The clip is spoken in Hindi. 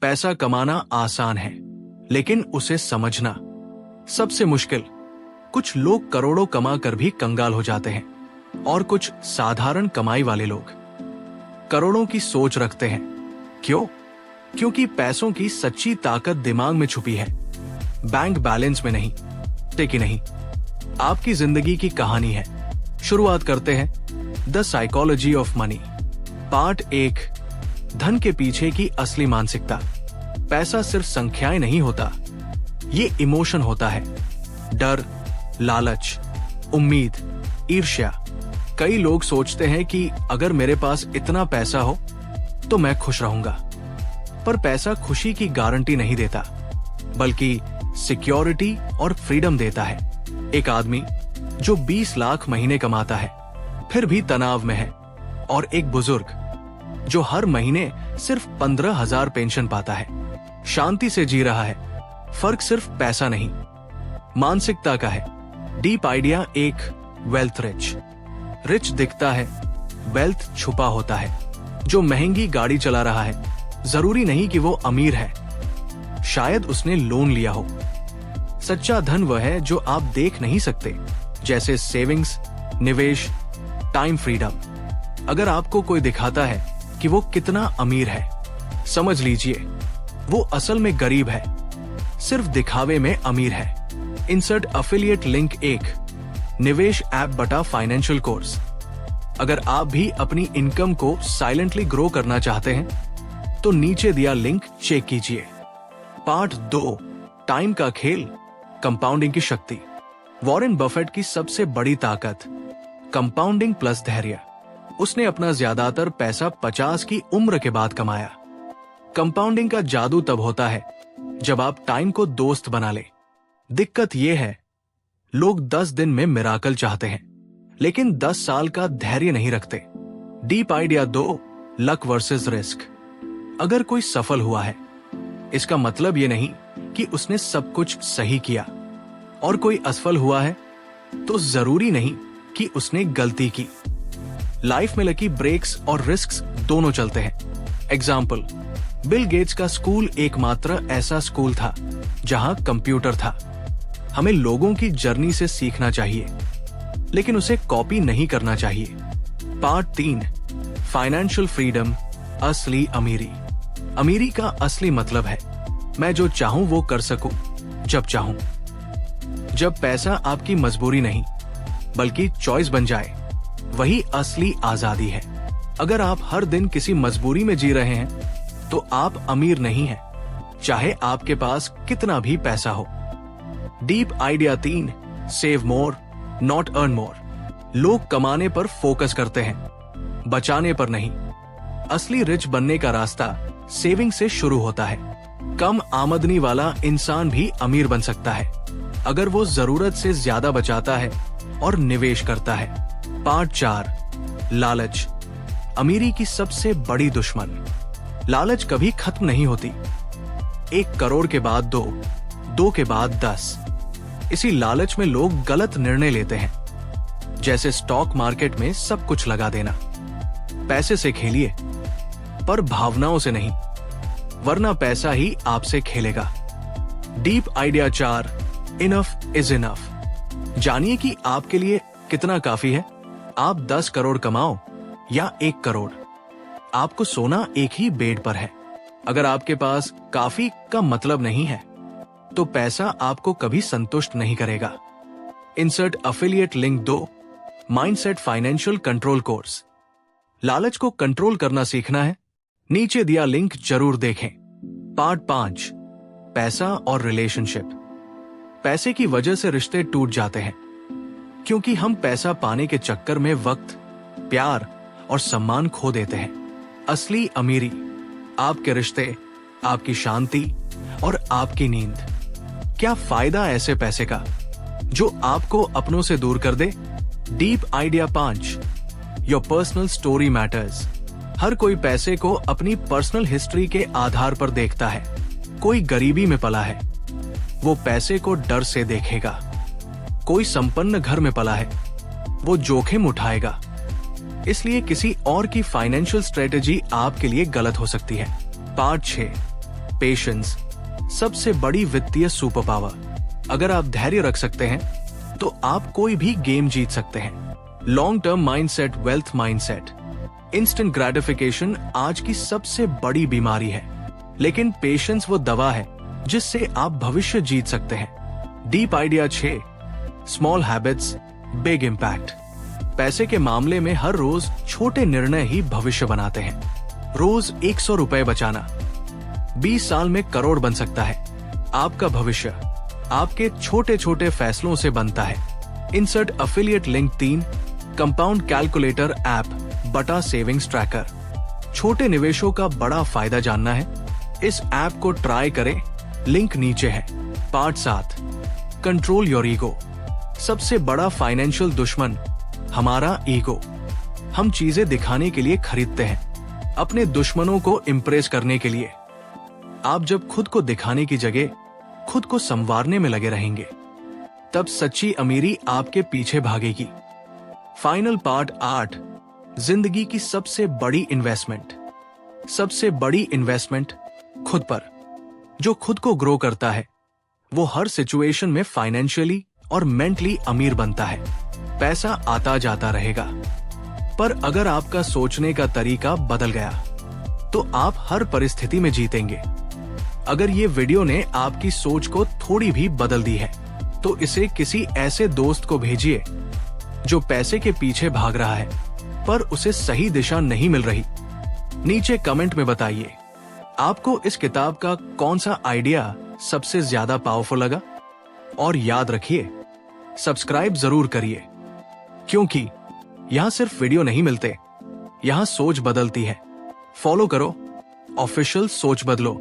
पैसा कमाना आसान है, लेकिन उसे समझना सबसे मुश्किल। कुछ लोग करोड़ों कमा कर भी कंगाल हो जाते हैं, और कुछ साधारण कमाई वाले लोग करोड़ों की सोच रखते हैं। क्यों? क्योंकि पैसों की सच्ची ताकत दिमाग में छुपी है, बैंक बैलेंस में नहीं। टेकी नहीं, आपकी जिंदगी की कहानी है। शुरुआत करते हैं the psychology of money. Part 1, धन के पीछे की असली मानसिकता। पैसा सिर्फ संख्याएं नहीं होता, ये इमोशन होता है। डर, लालच, उम्मीद, ईर्ष्या। कई लोग सोचते हैं कि अगर मेरे पास इतना पैसा हो तो मैं खुश रहूंगा, पर पैसा खुशी की गारंटी नहीं देता, बल्कि सिक्योरिटी और फ्रीडम देता है। एक आदमी जो 20 लाख महीने कमाता है फिर भी तनाव में है, और एक बुजुर्ग जो हर महीने सिर्फ 15,000 पेंशन पाता है, शांति से जी रहा है। फर्क सिर्फ पैसा नहीं, मानसिकता का है। Deep idea 1, wealth rich. Rich दिखता है, वेल्थ छुपा होता है। जो महंगी गाड़ी चला रहा है, जरूरी नहीं कि वो अमीर है, शायद उसने लोन लिया हो। सच्चा धन वह है जो आप देख नहीं सकते, जैसे सेविंग्स, निवेश, टाइम फ्रीडम। अगर आपको कोई दिखाता है कि वो कितना अमीर है, समझ लीजिए वो असल में गरीब है, सिर्फ दिखावे में अमीर है। इंसर्ट अफिलिएट लिंक 1, निवेश ऐप बटा फाइनेंशियल कोर्स। अगर आप भी अपनी इनकम को साइलेंटली ग्रो करना चाहते हैं तो नीचे दिया लिंक चेक कीजिए। पार्ट 2, टाइम का खेल, कंपाउंडिंग की शक्ति। वॉरेन बफेट की सबसे बड़ी ताकत कंपाउंडिंग प्लस धैर्य। उसने अपना ज्यादातर पैसा 50 की उम्र के बाद कमाया। कंपाउंडिंग का जादू तब होता है जब आप टाइम को दोस्त बना ले। दिक्कत यह है, लोग 10 दिन में मिराकल चाहते हैं, लेकिन 10 साल का धैर्य नहीं रखते। Deep idea 2, luck versus risk. अगर कोई सफल हुआ है, इसका मतलब ये नहीं कि उसने सब कुछ सही किया, और कोई असफल हुआ है तो जरूरी नहीं कि उसने गलती की। लाइफ में लकी ब्रेक्स और रिस्क्स दोनों चलते हैं। एग्जाम्पल, बिल गेट्स का स्कूल एकमात्र ऐसा स्कूल था जहां कंप्यूटर था। हमें लोगों की जर्नी से सीखना चाहिए, लेकिन उसे कॉपी नहीं करना चाहिए। पार्ट 3, फाइनेंशियल फ्रीडम, असली अमीरी। अमीरी का असली मतलब है मैं जो चाहूं वो कर सकूं, जब चाहूं। जब पैसा आपकी मजबूरी नहीं बल्कि चॉइस बन जाए, वही असली आजादी है। अगर आप हर दिन किसी मजबूरी में जी रहे हैं तो आप अमीर नहीं हैं, चाहे आपके पास कितना भी पैसा हो। Deep idea 3, save more not earn more. लोग कमाने पर फोकस करते हैं, बचाने पर नहीं। असली रिच बनने का रास्ता सेविंग से शुरू होता है। कम आमदनी वाला इंसान भी अमीर बन सकता है अगर वो जरूरत से ज्यादा बचाता है और निवेश करता है। पार्ट 4, लालच, अमीरी की सबसे बड़ी दुश्मन। लालच कभी खत्म नहीं होती। 1 करोड़ के बाद 2, 2 के बाद 10। इसी लालच में लोग गलत निर्णय लेते हैं, जैसे स्टॉक मार्केट में सब कुछ लगा देना। पैसे से खेलिए, पर भावनाओं से नहीं, वरना पैसा ही आपसे खेलेगा। Deep idea 4, enough is enough. जानिए कि आपके लिए कितना काफी है। आप 10 करोड़ कमाओ या 1 करोड़, आपको सोना एक ही बेड पर है। अगर आपके पास काफी का मतलब नहीं है तो पैसा आपको कभी संतुष्ट नहीं करेगा। Insert affiliate link 2, mindset financial control course. लालच को कंट्रोल करना सीखना है? नीचे दिया लिंक जरूर देखें। पार्ट 5, पैसा और रिलेशनशिप। पैसे की वजह से रिश्ते टूट जाते हैं, क्योंकि हम पैसा पाने के चक्कर में वक्त, प्यार और सम्मान खो देते हैं। असली अमीरी आपके रिश्ते, आपकी शांति और आपकी नींद। क्या फायदा ऐसे पैसे का जो आपको अपनों से दूर कर दे? Deep idea 5, your personal story matters. हर कोई पैसे को अपनी पर्सनल हिस्ट्री के आधार पर देखता है। कोई गरीबी में पला है, वो पैसे को डर से देखेगा। कोई संपन्न घर में पला है, वो जोखिम उठाएगा। इसलिए किसी और की फाइनेंशियल स्ट्रेटेजी आपके लिए गलत हो सकती है। पार्ट 6, पेशेंस सबसे बड़ी वित्तीय सुपर पावर। अगर आप धैर्य रख सकते हैं तो आप कोई भी गेम जीत सकते हैं। Long term mindset, wealth mindset. Instant gratification आज की सबसे बड़ी बीमारी है, लेकिन पेशेंस वो दवा है जिससे आप भविष्य जीत सकते हैं। Deep idea 6, small habits, big impact. पैसे के मामले में हर रोज छोटे निर्णय ही भविष्य बनाते हैं। रोज 100 रुपए बचाना 20 साल में करोड़ बन सकता है। आपका भविष्य आपके छोटे छोटे फैसलों से बनता है। Insert affiliate link 3, compound calculator app बटा सेविंग्स ट्रैकर। छोटे निवेशों का बड़ा फायदा जानना है? इस ऐप को ट्राई करें, लिंक नीचे है। Part 7, control your ego. सबसे बड़ा फाइनेंशियल दुश्मन हमारा ईगो। हम चीजें दिखाने के लिए खरीदते हैं, अपने दुश्मनों को इंप्रेस करने के लिए। आप जब खुद को दिखाने की जगह खुद को संवारने में लगे रहेंगे, तब सच्ची अमीरी आपके पीछे भागेगी। फाइनल पार्ट 8, जिंदगी की सबसे बड़ी इन्वेस्टमेंट। सबसे बड़ी इन्वेस्टमेंट खुद पर। जो खुद को ग्रो करता है वो हर सिचुएशन में फाइनेंशियली और मेंटली अमीर बनता है। पैसा आता जाता रहेगा, पर अगर आपका सोचने का तरीका बदल गया तो आप हर परिस्थिति में जीतेंगे। अगर ये वीडियो ने आपकी सोच को थोड़ी भी बदल दी है तो इसे किसी ऐसे दोस्त को भेजिए जो पैसे के पीछे भाग रहा है पर उसे सही दिशा नहीं मिल रही। नीचे कमेंट में बताइए आपको इस किताब का कौन सा आइडिया सबसे ज्यादा पावरफुल लगा। और याद रखिए, सब्सक्राइब जरूर करिए, क्योंकि यहां सिर्फ वीडियो नहीं मिलते, यहां सोच बदलती है। फॉलो करो ऑफिशियल सोच बदलो।